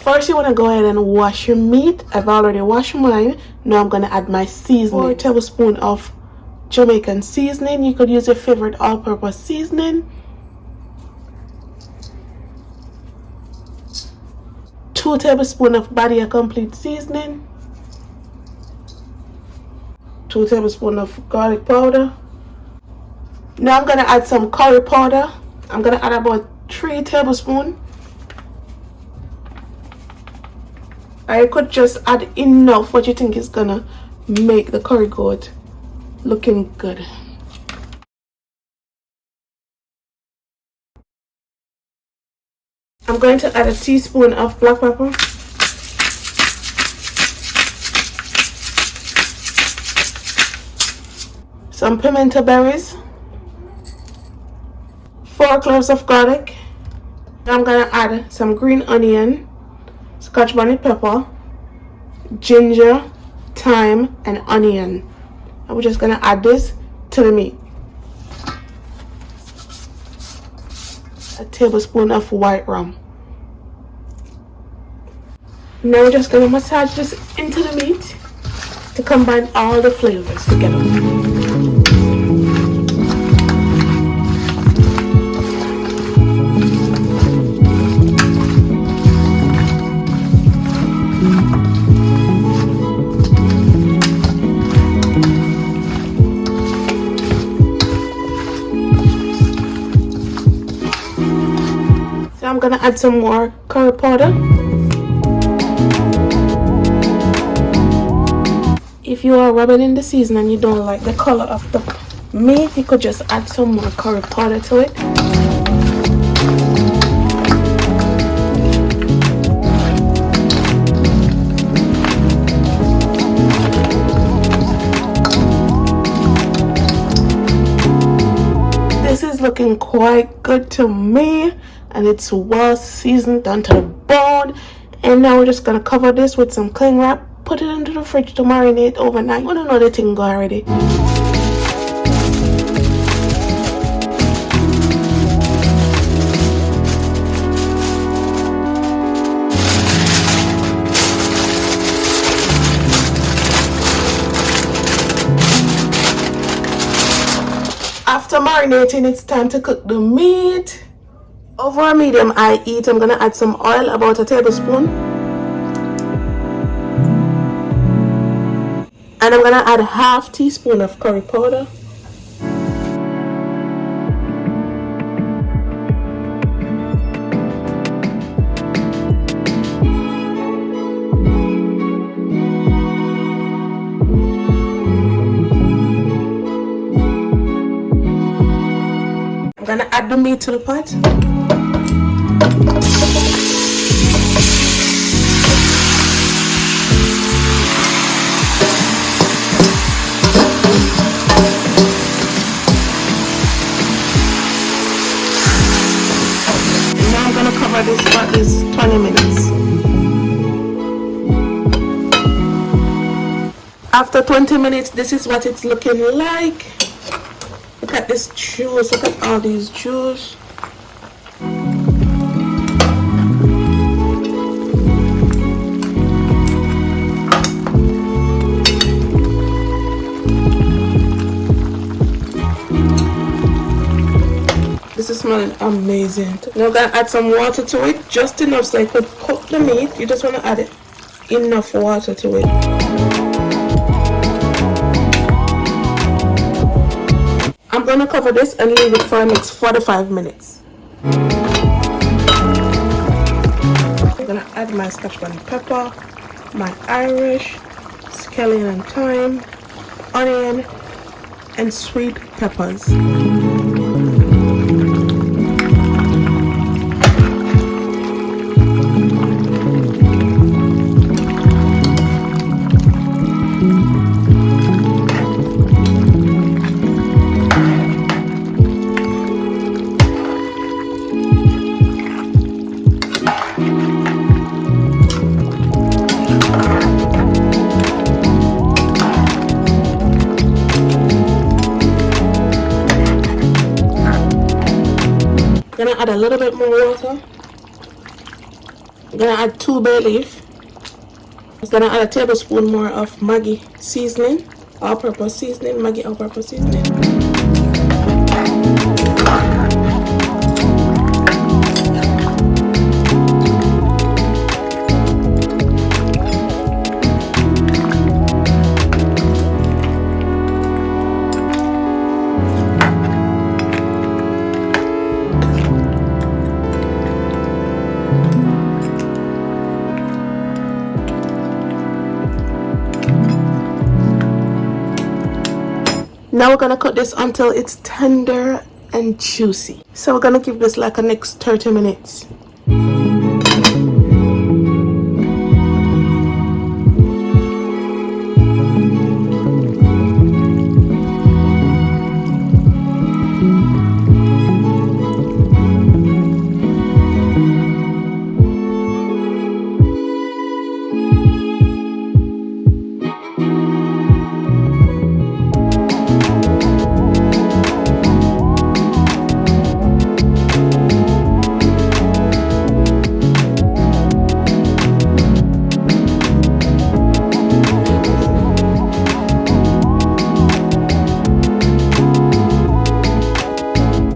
First, you want to go ahead and wash your meat. I've already washed mine. Now I'm going to add my seasoning. 4 tablespoons of Jamaican seasoning. You could use your favorite all-purpose seasoning. 2 tablespoons of Badia complete seasoning. 2 tablespoons of garlic powder. Now I'm going to add some curry powder. I'm going to add about 3 tablespoons. I could just add enough what you think is gonna make the curry goat looking good. I'm going to add a teaspoon of black pepper. Some pimento berries. 4 cloves of garlic. I'm gonna add some green onion, Scotch bonnet pepper, ginger, thyme, and onion. And we're just gonna add this to the meat. A tablespoon of white rum. Now we're just gonna massage this into the meat to combine all the flavors together. I'm gonna add some more curry powder. If you are rubbing in the season and you don't like the color of the meat, you could just add some more curry powder to it. This is looking quite good to me. And it's well seasoned down to the bone. And now we're just gonna cover this with some cling wrap, put it into the fridge to marinate overnight. I don't know the thing go already. After marinating, it's time to cook the meat. Over a medium high heat, I'm gonna add some oil, about a tablespoon. And I'm gonna add half teaspoon of curry powder. I'm gonna add the meat to the pot. Now I'm gonna cover this for at least 20 minutes. After 20 minutes, this is what it's looking like. Look at this juice, look at all these juice. This is smelling amazing. Now I'm gonna add some water to it, just enough so I could cook the meat. You just wanna add enough water to it. I'm gonna cover this and leave it for the next 45 minutes. I'm gonna add my Scotch bonnet pepper, my Irish, scallion and thyme, onion, and sweet peppers. Gonna add a little bit more water. I'm gonna add 2 bay leaf. I'm gonna add a tablespoon more of Maggi seasoning, all-purpose seasoning, Maggi all-purpose seasoning. Now we're gonna cook this until it's tender and juicy. So we're gonna give this like a next 30 minutes.